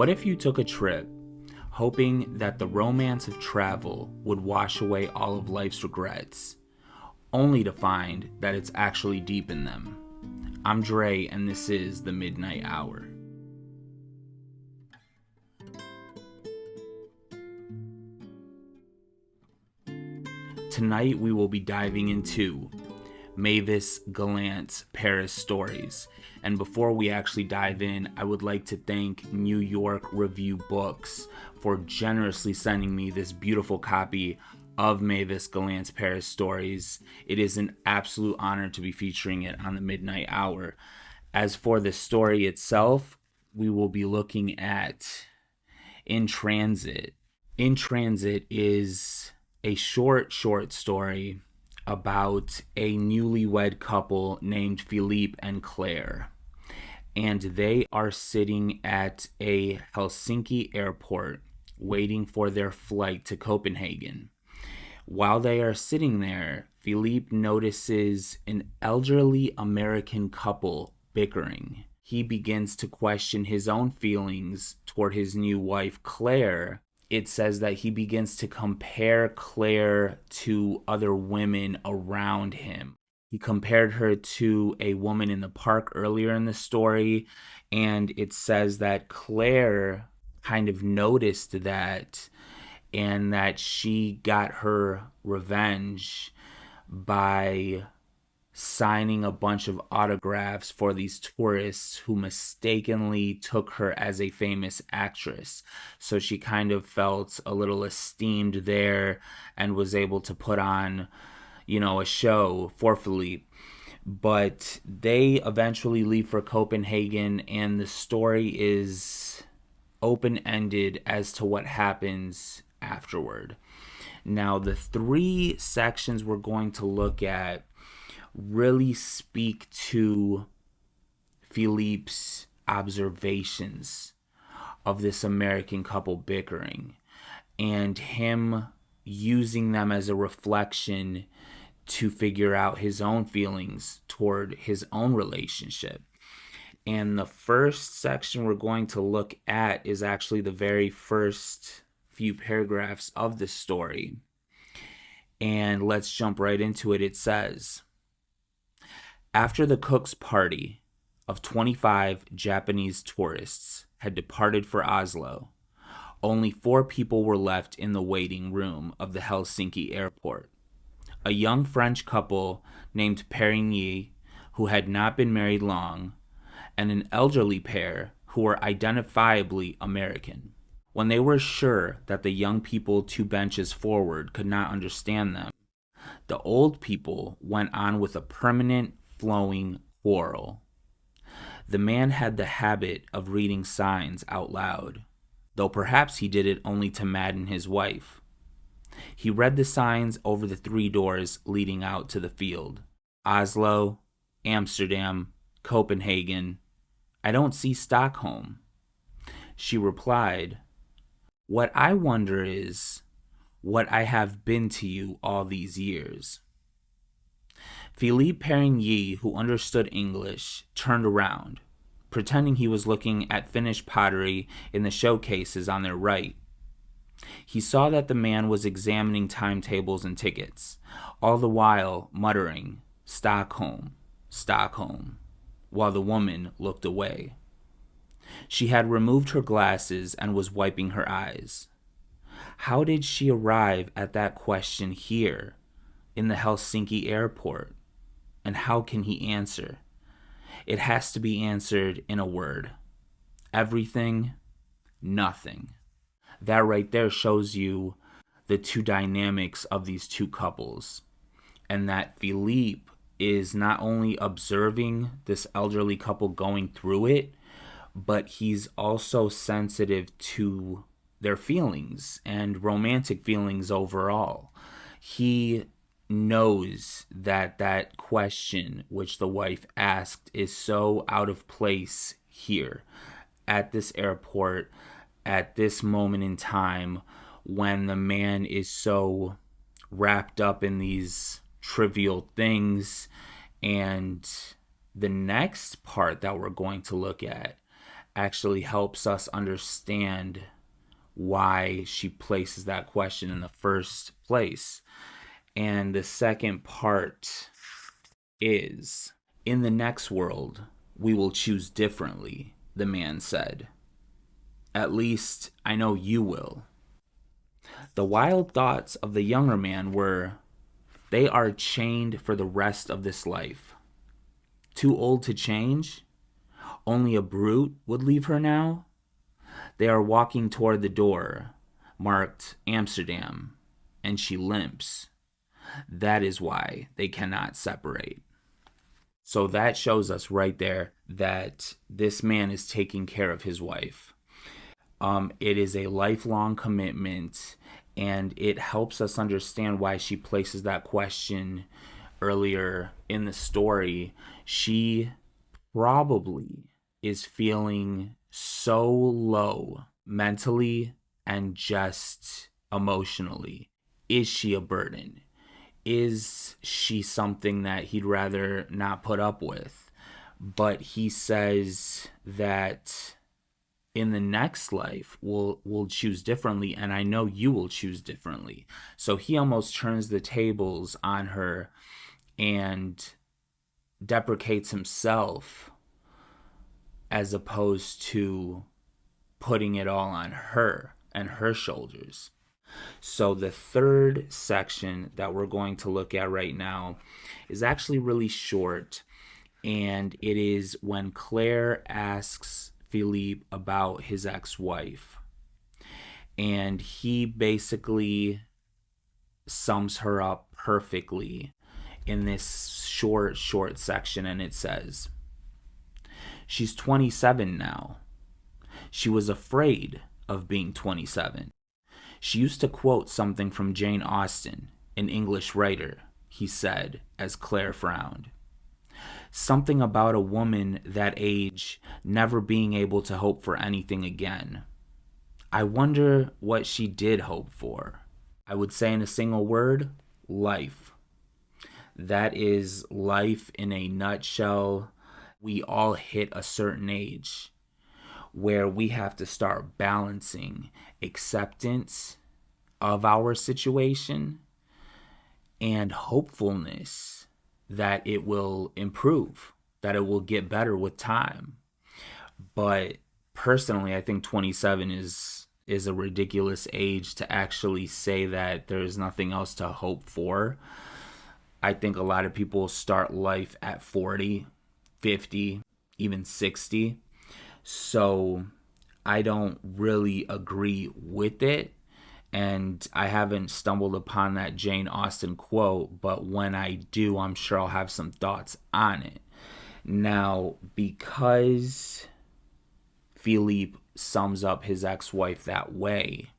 What if you took a trip, hoping that the romance of travel would wash away all of life's regrets, only to find that it's actually deep in them? I'm Dre, and this is The Midnight Hour. Tonight we will be diving into Mavis Gallant's Paris stories. And before we actually dive in, I would like to thank New York Review Books for generously sending me this beautiful copy of Mavis Gallant's Paris stories. It is an absolute honor to be featuring it on the Midnight Hour. As for the story itself, we will be looking at In Transit. In Transit is a short story about a newlywed couple named Philippe and Claire. And they are sitting at a Helsinki airport waiting for their flight to Copenhagen. While they are sitting there, Philippe notices an elderly American couple bickering. He begins to question his own feelings toward his new wife, Claire. It says that he begins to compare Claire to other women around him. He compared her to a woman in the park earlier in the story, and it says that Claire kind of noticed that and that she got her revenge by signing a bunch of autographs for these tourists who mistakenly took her as a famous actress. So she kind of felt a little esteemed there and was able to put on, a show for Philippe. But they eventually leave for Copenhagen, and the story is open-ended as to what happens afterward. Now, the three sections we're going to look at really speak to Philippe's observations of this American couple bickering and him using them as a reflection to figure out his own feelings toward his own relationship. And the first section we're going to look at is actually the very first few paragraphs of the story. And let's jump right into it. It says, after the cook's party of 25 Japanese tourists had departed for Oslo, only 4 people were left in the waiting room of the Helsinki airport. A young French couple named Perigny, who had not been married long, and an elderly pair who were identifiably American. When they were sure that the young people 2 benches forward could not understand them, the old people went on with a permanent flowing quarrel. The man had the habit of reading signs out loud, though perhaps he did it only to madden his wife. He read the signs over the 3 doors leading out to the field. Oslo, Amsterdam, Copenhagen. I don't see Stockholm. She replied, what I wonder is what I have been to you all these years. Philippe Perigny, who understood English, turned around, pretending he was looking at finished pottery in the showcases on their right. He saw that the man was examining timetables and tickets, all the while muttering, Stockholm, Stockholm, while the woman looked away. She had removed her glasses and was wiping her eyes. How did she arrive at that question here, in the Helsinki airport? And how can he answer? It has to be answered in a word. Everything, nothing. That right there shows you the 2 dynamics of these 2 couples. And that Philippe is not only observing this elderly couple going through it, but he's also sensitive to their feelings and romantic feelings overall. He knows that question which the wife asked is so out of place here at this airport at this moment in time when the man is so wrapped up in these trivial things. And the next part that we're going to look at actually helps us understand why she places that question in the first place. And the second part is, in the next world, we will choose differently, the man said. At least I know you will. The wild thoughts of the younger man were, they are chained for the rest of this life. Too old to change? Only a brute would leave her now? They are walking toward the door, marked Amsterdam, and she limps. That is why they cannot separate. So that shows us right there that this man is taking care of his wife. It is a lifelong commitment, and it helps us understand why she places that question earlier in the story. She probably is feeling so low mentally and just emotionally. Is she a burden? Is she something that he'd rather not put up with? But he says that in the next life we'll choose differently, and I know you will choose differently. So he almost turns the tables on her and deprecates himself as opposed to putting it all on her and her shoulders. So the third section that we're going to look at right now is actually really short, and it is when Claire asks Philippe about his ex-wife. And he basically sums her up perfectly in this short section, and it says, she's 27 now. She was afraid of being 27. She used to quote something from Jane Austen, an English writer, he said, as Claire frowned. Something about a woman that age never being able to hope for anything again. I wonder what she did hope for. I would say in a single word, life. That is life in a nutshell. We all hit a certain age where we have to start balancing acceptance of our situation and hopefulness that it will improve, that it will get better with time. But personally, I think 27 is a ridiculous age to actually say that there's nothing else to hope for. I think a lot of people start life at 40, 50, even 60. So I don't really agree with it. And I haven't stumbled upon that Jane Austen quote, but when I do, I'm sure I'll have some thoughts on it. Now, because Philippe sums up his ex-wife that way,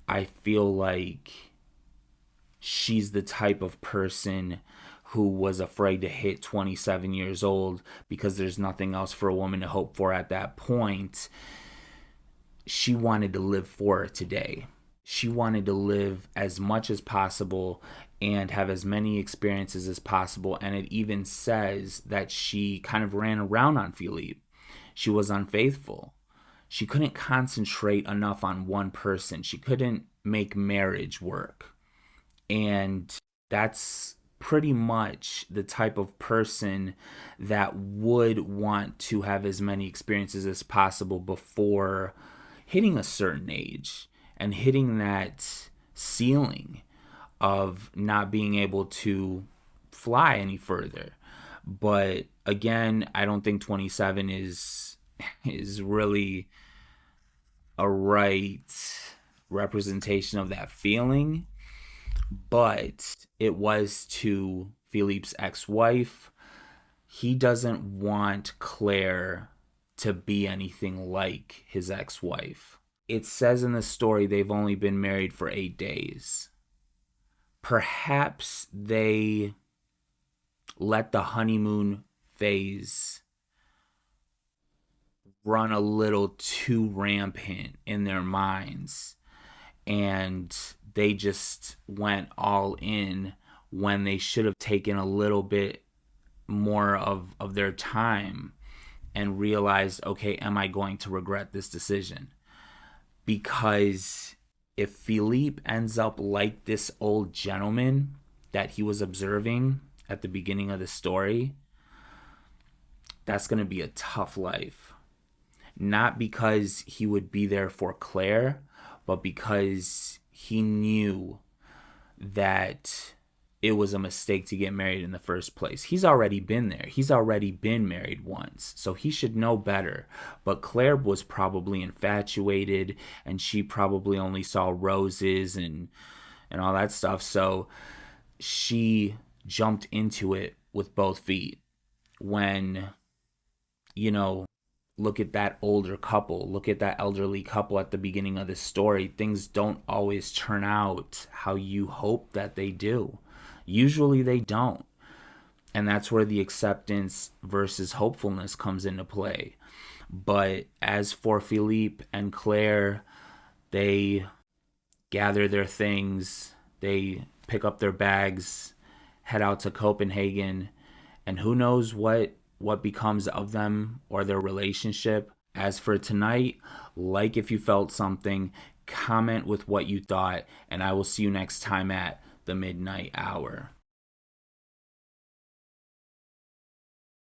I feel like she's the type of person who was afraid to hit 27 years old because there's nothing else for a woman to hope for at that point. She wanted to live for today. She wanted to live as much as possible and have as many experiences as possible. And it even says that she kind of ran around on Philippe. She was unfaithful. She couldn't concentrate enough on one person. She couldn't make marriage work. And that's pretty much the type of person that would want to have as many experiences as possible before hitting a certain age and hitting that ceiling of not being able to fly any further. But again, I don't think 27 is really a right representation of that feeling. But it was to Philippe's ex-wife. He doesn't want Claire to be anything like his ex-wife. It says in the story they've only been married for 8 days. Perhaps they let the honeymoon phase run a little too rampant in their minds, and they just went all in when they should have taken a little bit more of their time and realized, okay, am I going to regret this decision? Because if Philippe ends up like this old gentleman that he was observing at the beginning of the story, that's going to be a tough life. Not because he would be there for Claire, but because he knew that it was a mistake to get married in the first place. He's already been there. He's already been married once, so he should know better. But Claire was probably infatuated, and she probably only saw roses and all that stuff. So she jumped into it with both feet. When, look at that older couple, look at that elderly couple at the beginning of the story. Things don't always turn out how you hope that they do. Usually they don't. And that's where the acceptance versus hopefulness comes into play. But as for Philippe and Claire, they gather their things, they pick up their bags, head out to Copenhagen, and who knows what becomes of them or their relationship. As for tonight, like if you felt something, comment with what you thought, and I will see you next time at the Midnight Hour.